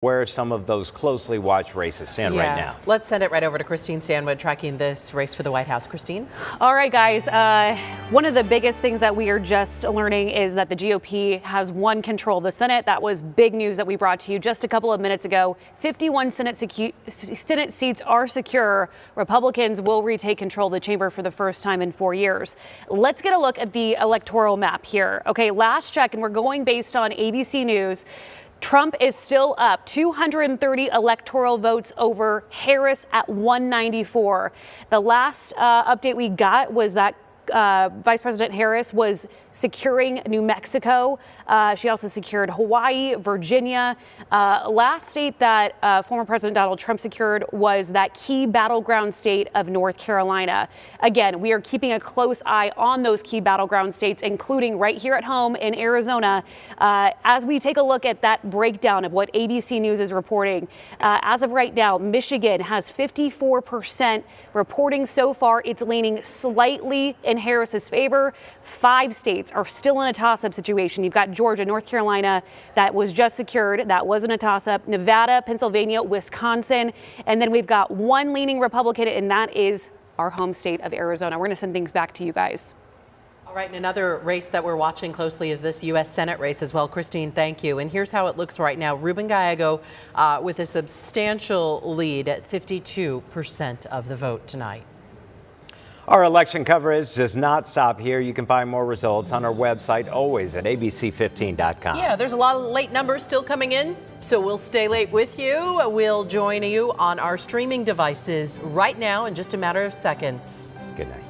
where some of those closely watched races stand right now. Let's send it right over to Christine Stanwood tracking this race for the White House. Christine? All right, guys. One of the biggest things that we are just learning is that the GOP has won control of the Senate. That was big news that we brought to you just a couple of minutes ago. 51 Senate seats are secure. Republicans will retake control of the chamber for the first time in 4 years. Let's get a look at the electoral map here. Okay, last check, and we're going based on ABC News. Trump is still up 230 electoral votes over Harris at 194. The last update we got was that Vice President Harris was securing New Mexico. She also secured Hawaii, Virginia. Last state that former President Donald Trump secured was that key battleground state of North Carolina. Again, we are keeping a close eye on those key battleground states, including right here at home in Arizona. As we take a look at that breakdown of what ABC News is reporting, as of right now, Michigan has 54% reporting so far. It's leaning slightly in Harris's favor. 5 states are still in a toss-up situation. You've got Georgia, North Carolina, that was just secured. That wasn't a toss-up. Nevada, Pennsylvania, Wisconsin. And then we've got one leaning Republican, and that is our home state of Arizona. We're going to send things back to you guys. All right, and another race that we're watching closely is this U.S. Senate race as well. Christine, thank you. And here's how it looks right now. Ruben Gallego with a substantial lead at 52% of the vote tonight. Our election coverage does not stop here. You can find more results on our website, always at ABC15.com. Yeah, there's a lot of late numbers still coming in, so we'll stay late with you. We'll join you on our streaming devices right now in just a matter of seconds. Good night.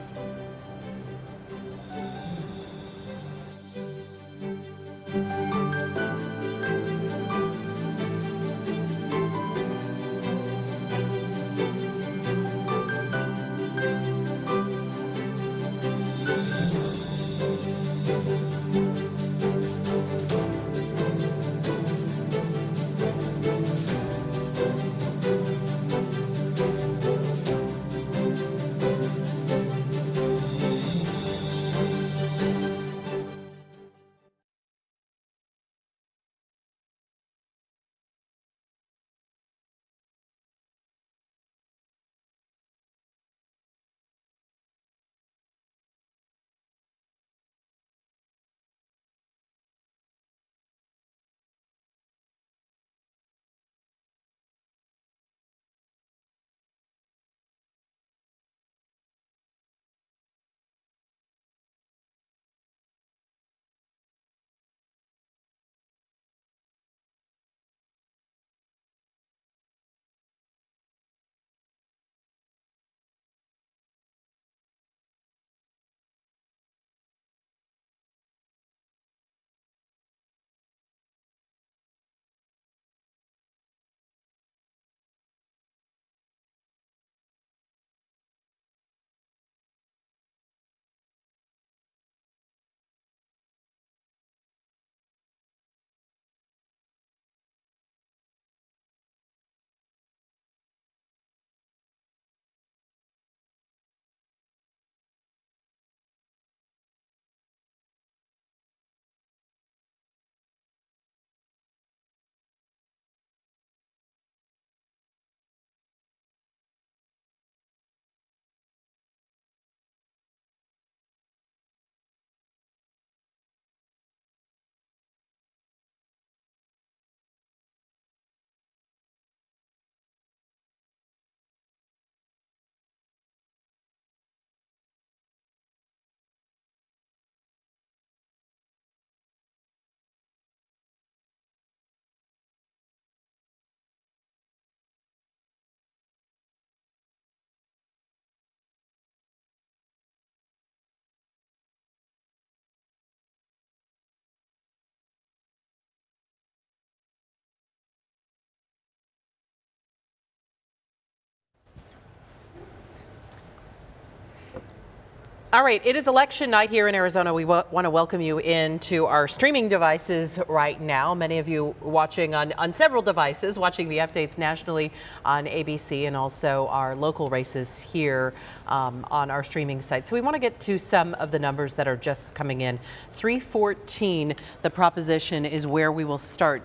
All right, it is election night here in Arizona. We want to welcome you into our streaming devices right now. Many of you watching on several devices, watching the updates nationally on ABC and also our local races here on our streaming site. So we want to get to some of the numbers that are just coming in. 314, the proposition is where we will start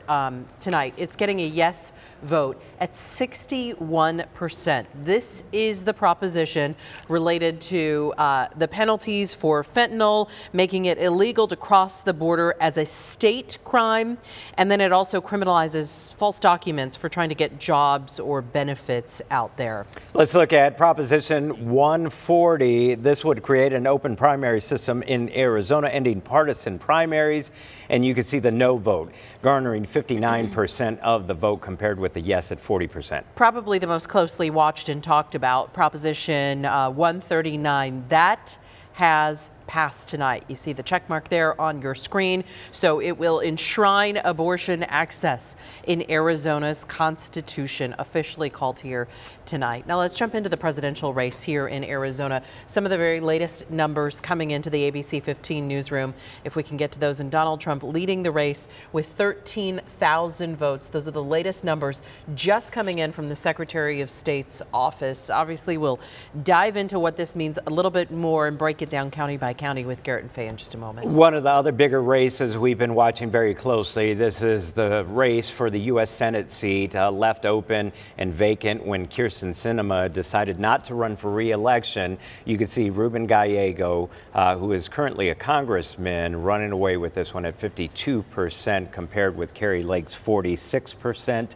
tonight. It's getting a yes vote at 61%. This is the proposition related to the penalties for fentanyl, making it illegal to cross the border as a state crime. And then it also criminalizes false documents for trying to get jobs or benefits out there. Let's look at Proposition 140. This would create an open primary system in Arizona, ending partisan primaries. And you can see the no vote garnering 59% of the vote compared with the yes at 40%. Probably the most closely watched and talked about, Proposition 139. That has passed tonight. You see the check mark there on your screen. So it will enshrine abortion access in Arizona's Constitution, officially called here tonight. Now let's jump into the presidential race here in Arizona. Some of the very latest numbers coming into the ABC 15 newsroom, if we can get to those. And Donald Trump leading the race with 13,000 votes. Those are the latest numbers just coming in from the Secretary of State's office. Obviously, we'll dive into what this means a little bit more and break it down county by county with Garrett and Faye in just a moment. One of the other bigger races we've been watching very closely. This is the race for the U.S. Senate seat, left open and vacant when Kirsten Sinema decided not to run for re-election. You can see Ruben Gallego, who is currently a congressman, running away with this one at 52% compared with Carrie Lake's 46%.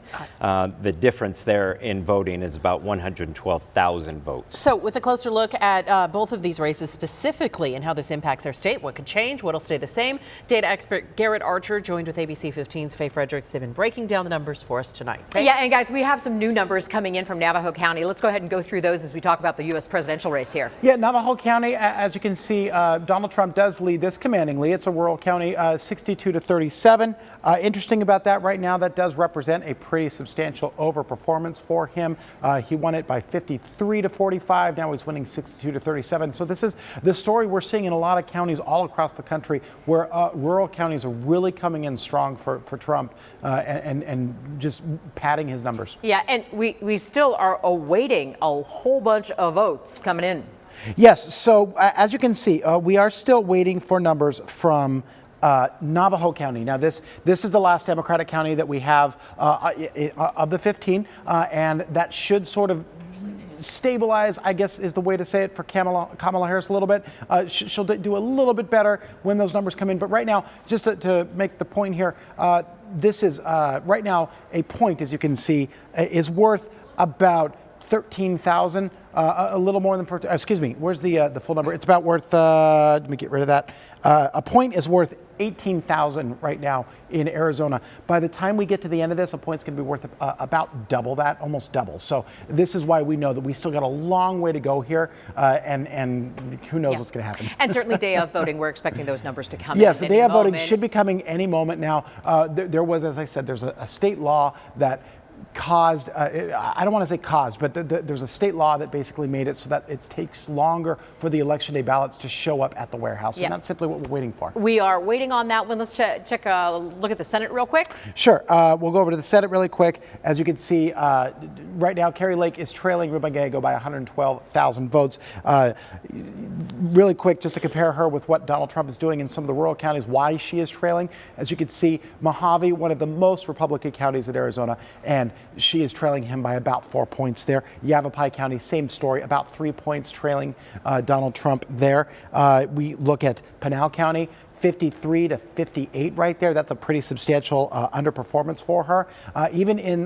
The difference there in voting is about 112,000 votes. So with a closer look at both of these races specifically and how this impacts our state, what could change, what will stay the same, data expert Garrett Archer joined with ABC 15's Faye Fredericks. They've been breaking down the numbers for us tonight. Faye? Yeah, and guys, we have some new numbers coming in from Navajo County. Let's go ahead and go through those as we talk about the U.S. presidential race here. Yeah, Navajo County, as you can see, Donald Trump does lead this commandingly. It's a rural county, 62-37. Interesting about that right now, that does represent a pretty substantial overperformance for him. He won it by 53-45. Now he's winning 62-37. So this is the story we're seeing in a lot of counties all across the country, where rural counties are really coming in strong for Trump and just padding his numbers. Yeah, and we still are awaiting a whole bunch of votes coming in. Yes, so as you can see, we are still waiting for numbers from Navajo County. Now, this is the last Democratic county that we have of the 15, and that should sort of stabilize, I guess is the way to say it, for Kamala Harris a little bit. She'll do a little bit better when those numbers come in. But right now, just to make the point here, this is right now a point, as you can see, is worth about 13,000, a little more than 14. Excuse me, where's the full number? It's about worth, let me get rid of that. A point is worth 18,000 right now in Arizona. By the time we get to the end of this, a point's going to be worth about double that, almost double. So this is why we know that we still got a long way to go here, and who knows what's going to happen. And certainly day of voting, we're expecting those numbers to come in. Yes, the day of voting moment. should be coming any moment now. There was, as I said, there's a state law that caused, I don't want to say caused, but there's a state law that basically made it so that it takes longer for the election day ballots to show up at the warehouse. And that's simply what we're waiting for. We are waiting on that one. Let's check a look at the Senate real quick. Sure. We'll go over to the Senate really quick. As you can see, right now, Carrie Lake is trailing Ruben Gallego by 112,000 votes. Really quick, just to compare her with what Donald Trump is doing in some of the rural counties, why she is trailing. As you can see, Mojave, one of the most Republican counties in Arizona, and she is trailing him by about 4 points there. Yavapai County, same story, about 3 points trailing Donald Trump there. We look at Pinal County, 53-58 right there. That's a pretty substantial underperformance for her. Even in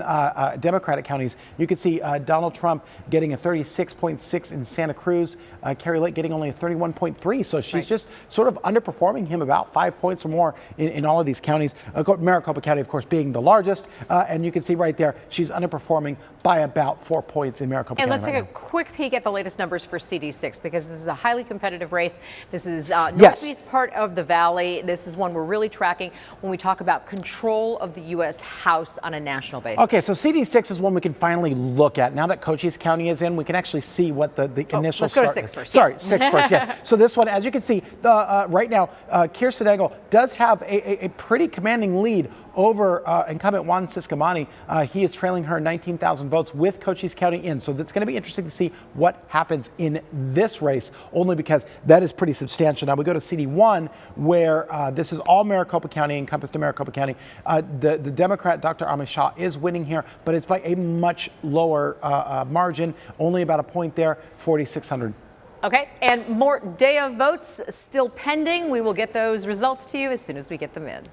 Democratic counties, you can see Donald Trump getting a 36.6 in Santa Cruz, Carrie Lake getting only a 31.3. So she's just sort of underperforming him about 5 points or more in all of these counties. Maricopa County, of course, being the largest. And you can see right there, she's underperforming by about 4 points in Maricopa County. And let's take a quick peek at the latest numbers for CD6, because this is a highly competitive race. This is northeast part of the valley. rally. This is one we're really tracking when we talk about control of the U.S. House on a national basis. Okay, so CD6 is one we can finally look at. Now that Cochise County is in, we can actually see what the initial let's go to start 6 is. first. Sorry, 6 first, yeah. So this one, as you can see, right now, Kirsten Engel does have a pretty commanding lead over incumbent Juan Ciscomani. He is trailing her 19,000 votes with Cochise County in. So it's going to be interesting to see what happens in this race, only because that is pretty substantial. Now we go to CD1, where this is all Maricopa County, encompassed in Maricopa County. The Democrat, Dr. Amish Shah, is winning here, but it's by a much lower margin, only about a point there, 4,600. Okay, and more day of votes still pending. We will get those results to you as soon as we get them in.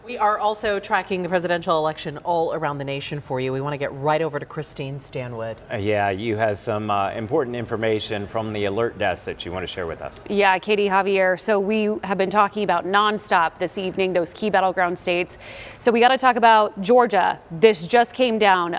We are also tracking the presidential election all around the nation for you. We want to get right over to Christine Stanwood. Yeah, you have some important information from the alert desk that you want to share with us. Yeah, Katie, Javier. So we have been talking about nonstop this evening, those key battleground states. So we got to talk about Georgia. This just came down.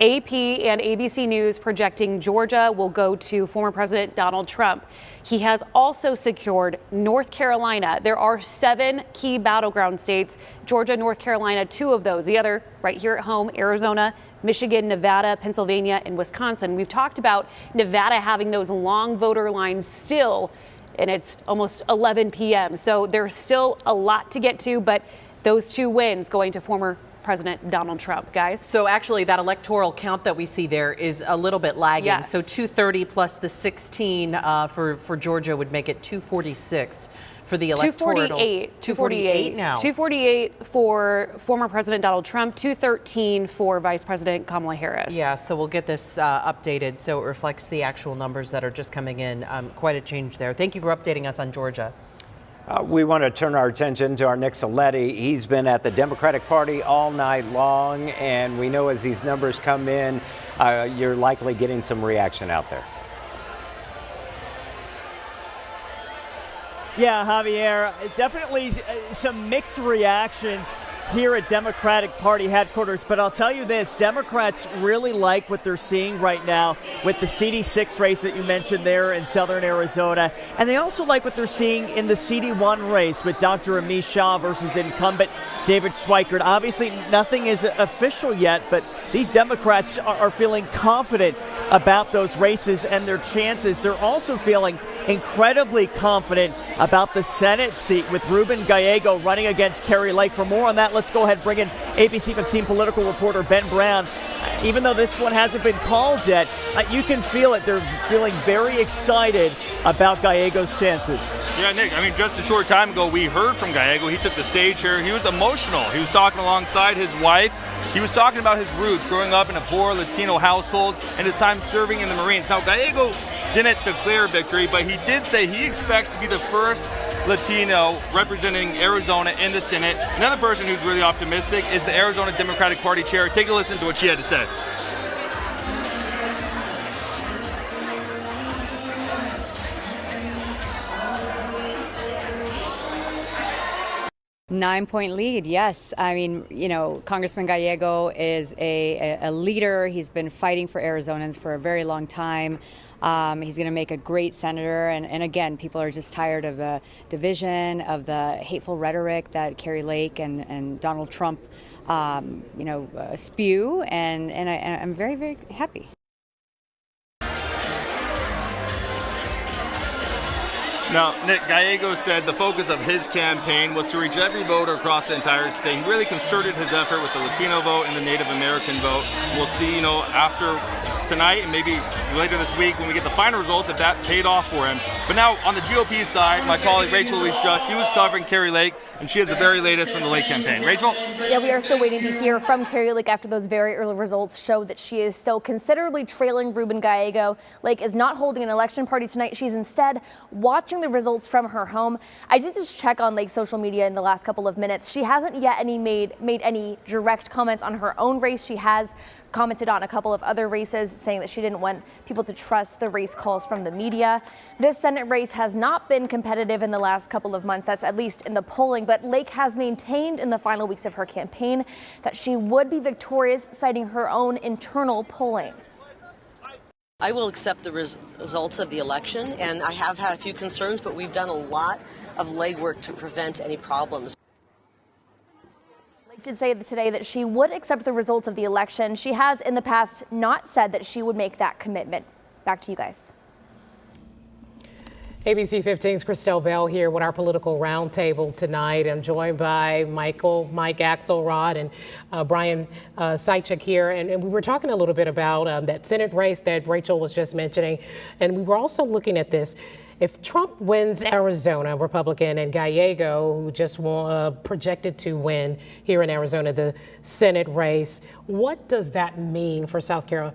AP and ABC News projecting Georgia will go to former President Donald Trump. He has also secured North Carolina. There are 7 key battleground states, Georgia, North Carolina, 2 of those. The other right here at home, Arizona, Michigan, Nevada, Pennsylvania, and Wisconsin. We've talked about Nevada having those long voter lines still, and it's almost 11 p.m. So there's still a lot to get to, but those 2 wins going to former President Donald Trump, guys. So actually that electoral count that we see there is a little bit lagging. Yes. So 230 plus the 16 for Georgia would make it 246 for the electoral. 248 now. 248 for former President Donald Trump, 213 for Vice President Kamala Harris. Yeah, so we'll get this updated so it reflects the actual numbers that are just coming in. Quite a change there. Thank you for updating us on Georgia. We want to turn our attention to our Nick Saletti. He's been at the Democratic Party all night long, and we know as these numbers come in, you're likely getting some reaction out there. Yeah, Javier, definitely some mixed reactions here at Democratic Party headquarters. But I'll tell you this, Democrats really like what they're seeing right now with the CD6 race that you mentioned there in southern Arizona. And they also like what they're seeing in the CD1 race with Dr. Amish Shah versus incumbent David Schweikert. Obviously, nothing is official yet, but these Democrats are feeling confident about those races and their chances. They're also feeling incredibly confident about the Senate seat with Ruben Gallego running against Kari Lake. For more on that, let's go ahead and bring in ABC15 political reporter Ben Brown. Even though this one hasn't been called yet, you can feel it. They're feeling very excited about Gallego's chances. Yeah, Nick, I mean, just a short time ago, we heard from Gallego. He took the stage here. He was emotional. He was talking alongside his wife. He was talking about his roots, growing up in a poor Latino household and his time serving in the Marines. Now, Gallego didn't declare victory, but he did say he expects to be the first Latino representing Arizona in the Senate. Another person who's really optimistic is the Arizona Democratic Party chair. Take a listen to what she had to say. Nine-point lead, yes. I mean, you know, Congressman Gallego is a leader. He's been fighting for Arizonans for a very long time. He's going to make a great senator. And again, people are just tired of the division, of the hateful rhetoric that Kari Lake and Donald Trump, spew. And I'm very, very happy. Now, Nick, Gallego said the focus of his campaign was to reach every voter across the entire state. He really concerted his effort with the Latino vote and the Native American vote. We'll see, after tonight and maybe later this week when we get the final results if that paid off for him. But now on the GOP side, my colleague Rachel Louise Just, she was covering Kari Lake, and she has the very latest from the Lake campaign. Rachel? Yeah, we are still waiting to hear from Kari Lake after those very early results show that she is still considerably trailing Ruben Gallego. Lake is not holding an election party tonight. She's instead watching the results from her home. I did just check on Lake's social media in the last couple of minutes. She hasn't yet made any direct comments on her own race. She has commented on a couple of other races, saying that she didn't want people to trust the race calls from the media. This Senate race has not been competitive in the last couple of months, that's at least in the polling, but Lake has maintained in the final weeks of her campaign that she would be victorious, citing her own internal polling. I will accept the results of the election, and I have had a few concerns, but we've done a lot of legwork to prevent any problems. Lake did say today that she would accept the results of the election. She has in the past not said that she would make that commitment. Back to you guys. ABC 15's Christelle Bell here with our political roundtable tonight. I'm joined by Mike Axelrod and Brian Sychek here. And we were talking a little bit about that Senate race that Rachel was just mentioning. And we were also looking at this. If Trump wins Arizona, Republican, and Gallego, who just projected to win here in Arizona, the Senate race, what does that mean for South Carolina?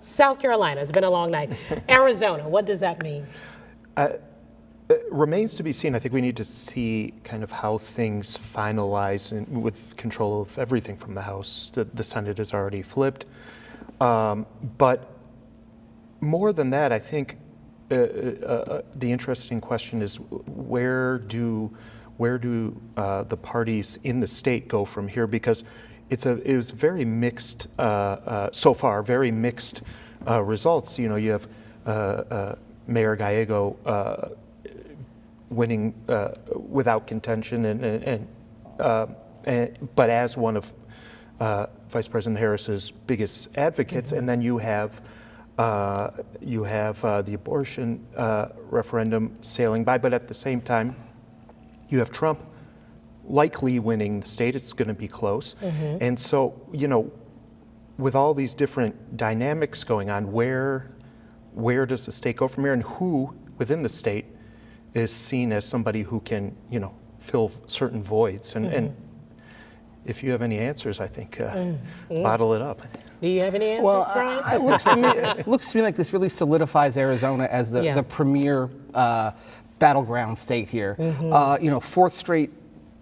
South Carolina. It's been a long night. Arizona, what does that mean? It remains to be seen. I think we need to see kind of how things finalize with control of everything from the House. The Senate is already flipped. But more than that, I think the interesting question is where do the parties in the state go from here? Because it was very mixed so far, very mixed results. You know, you have Mayor Gallego winning without contention, but as one of Vice President Harris's biggest advocates, and then you have the abortion referendum sailing by, but at the same time, you have Trump likely winning the state. It's going to be close. And so, you know, with all these different dynamics going on, where does the state go from here, and who within the state is seen as somebody who can, you know, fill certain voids? And if you have any answers, I think bottle it up. Do you have any answers, Well, Brian? it looks to me like this really solidifies Arizona as the premier battleground state here. You know, fourth straight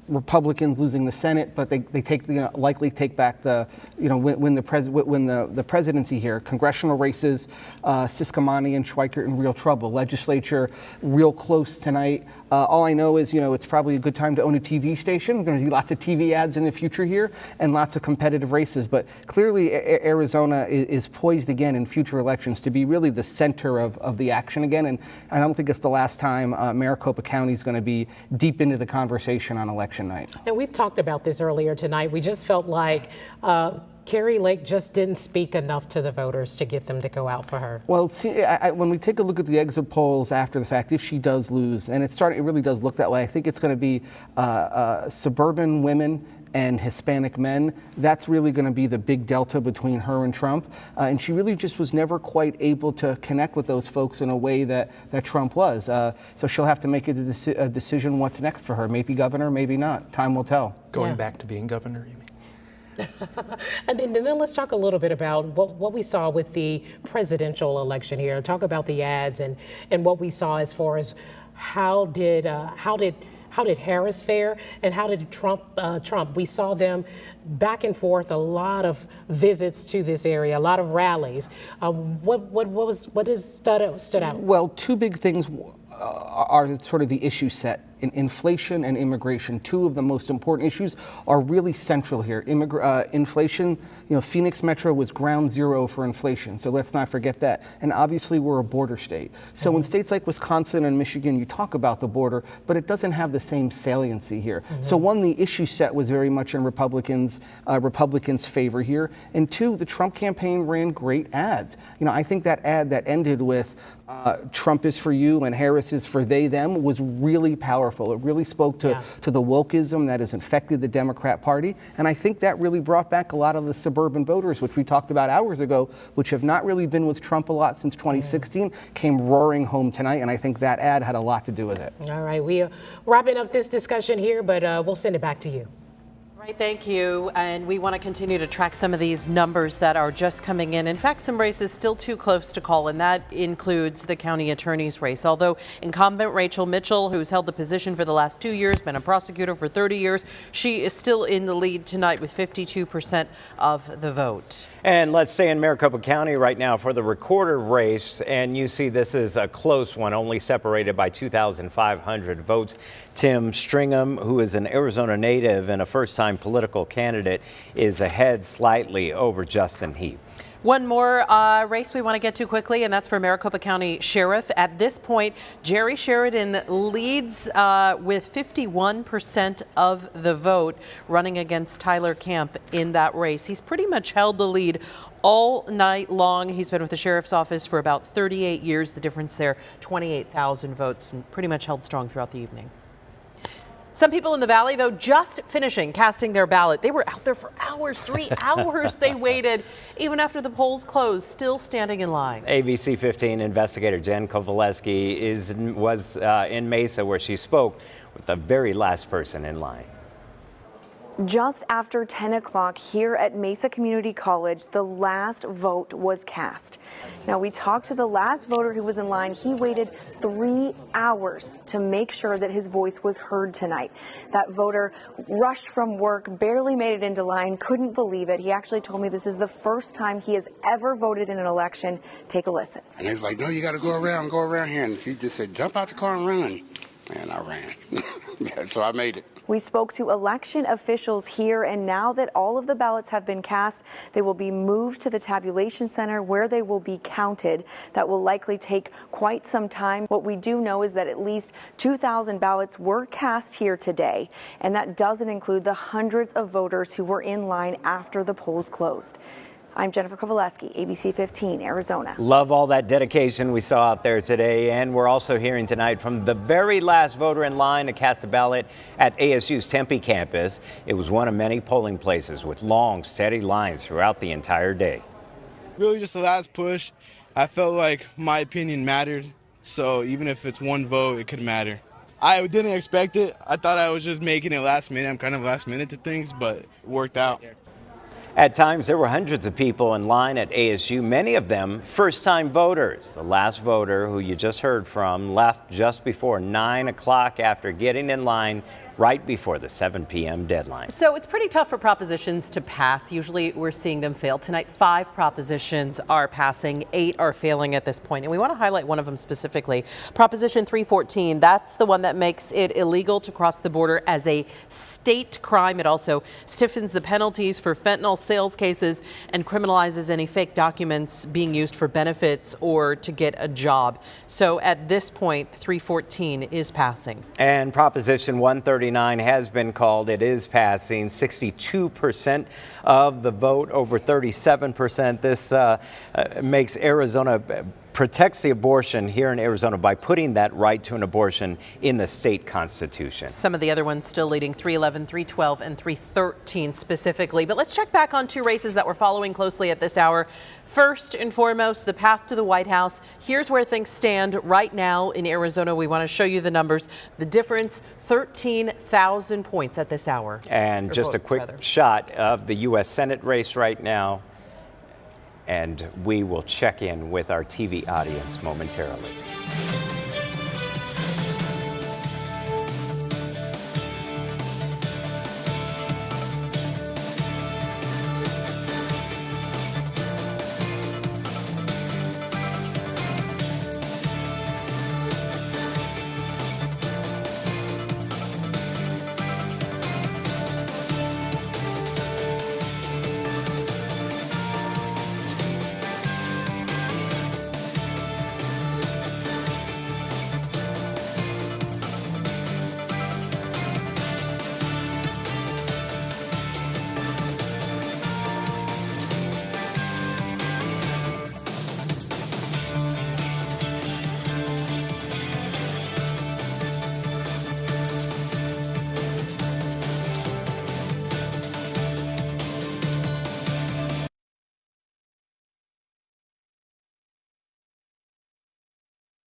Republicans losing the Senate, but they take likely take back the win the presidency here. Congressional races, Siscomani and Schweikert in real trouble. Legislature real close tonight. All I know is it's probably a good time to own a TV station. There's going to be lots of TV ads in the future here and lots of competitive races. But clearly Arizona is poised again in future elections to be really the center of the action again. And I don't think it's the last time Maricopa County is going to be deep into the conversation on election night. And we've talked about this earlier tonight. We just felt like Kari Lake just didn't speak enough to the voters to get them to go out for her. Well, see, when we take a look at the exit polls after the fact, if she does lose, and it really does look that way, I think it's going to be suburban women and Hispanic men. That's really going to be the big delta between her and Trump. And she really just was never quite able to connect with those folks in a way that Trump was. So she'll have to make a decision what's next for her. Maybe governor, maybe not. Time will tell. Going back to being governor, you mean? And then let's talk a little bit about what we saw with the presidential election here. Talk about the ads and what we saw as far as how did Harris fare and how did Trump? We saw them back and forth, a lot of visits to this area, a lot of rallies. What stood out? Well, two big things are sort of the issue set. Inflation and immigration, two of the most important issues, are really central here. Inflation, Phoenix Metro was ground zero for inflation, so let's not forget that. And obviously we're a border state. So in states like Wisconsin and Michigan, you talk about the border, but it doesn't have the same saliency here. So one, the issue set was very much in Republicans' favor here. And two, the Trump campaign ran great ads. I think that ad that ended with Trump is for you and Harris is for they, them was really powerful. It really spoke to the wokeism that has infected the Democrat Party. And I think that really brought back a lot of the suburban voters, which we talked about hours ago, which have not really been with Trump a lot since 2016, came roaring home tonight. And I think that ad had a lot to do with it. All right, we are wrapping up this discussion here, but we'll send it back to you. Right, thank you. And we want to continue to track some of these numbers that are just coming in. In fact, some races still too close to call, and that includes the county attorney's race. Although incumbent Rachel Mitchell, who's held the position for the last 2 years, been a prosecutor for 30 years, she is still in the lead tonight with 52% of the vote. And let's stay in Maricopa County right now for the recorder race. And you see this is a close one, only separated by 2,500 votes. Tim Stringham, who is an Arizona native and a first-time political candidate, is ahead slightly over Justin Heap. One more race we want to get to quickly, and that's for Maricopa County Sheriff. At this point, Jerry Sheridan leads with 51% of the vote, running against Tyler Camp in that race. He's pretty much held the lead all night long. He's been with the sheriff's office for about 38 years. The difference there, 28,000 votes, and pretty much held strong throughout the evening. Some people in the Valley, though, just finishing casting their ballot. They were out there for hours, 3 hours they waited, even after the polls closed, still standing in line. ABC15 investigator Jen Kowaleski was in Mesa, where she spoke with the very last person in line. Just after 10 o'clock here at Mesa Community College, the last vote was cast. Now, we talked to the last voter who was in line. He waited 3 hours to make sure that his voice was heard tonight. That voter rushed from work, barely made it into line, couldn't believe it. He actually told me this is the first time he has ever voted in an election. Take a listen. And they was like, no, you got to go around here. And he just said, jump out the car and run. And I ran. So I made it. We spoke to election officials here, and now that all of the ballots have been cast, they will be moved to the tabulation center where they will be counted. That will likely take quite some time. What we do know is that at least 2,000 ballots were cast here today, and that doesn't include the hundreds of voters who were in line after the polls closed. I'm Jennifer Kowaleski, ABC15 Arizona. Love all that dedication we saw out there today. And we're also hearing tonight from the very last voter in line to cast a ballot at ASU's Tempe campus. It was one of many polling places with long, steady lines throughout the entire day. Really just the last push. I felt like my opinion mattered. So even if it's one vote, it could matter. I didn't expect it. I thought I was just making it last minute. I'm kind of last minute to things, but it worked out. At times, there were hundreds of people in line at ASU, many of them first-time voters. The last voter, who you just heard from, left just before 9 o'clock after getting in line right before the 7 p.m. deadline. So it's pretty tough for propositions to pass. Usually we're seeing them fail. Tonight, 5 propositions are passing, 8 are failing at this point. And we want to highlight one of them specifically. Proposition 314, that's the one that makes it illegal to cross the border as a state crime. It also stiffens the penalties for fentanyl sales cases and criminalizes any fake documents being used for benefits or to get a job. So at this point, 314 is passing. And Proposition 139 has been called. It is passing. 62% of the vote, over 37%. This makes Arizona, protects the abortion here in Arizona by putting that right to an abortion in the state constitution. Some of the other ones still leading, 311, 312, and 313 specifically. But let's check back on 2 races that we're following closely at this hour. First and foremost, the path to the White House. Here's where things stand right now in Arizona. We want to show you the numbers. The difference, 13,000 points at this hour. And just a quick shot of the U.S. Senate race right now. And we will check in with our TV audience momentarily.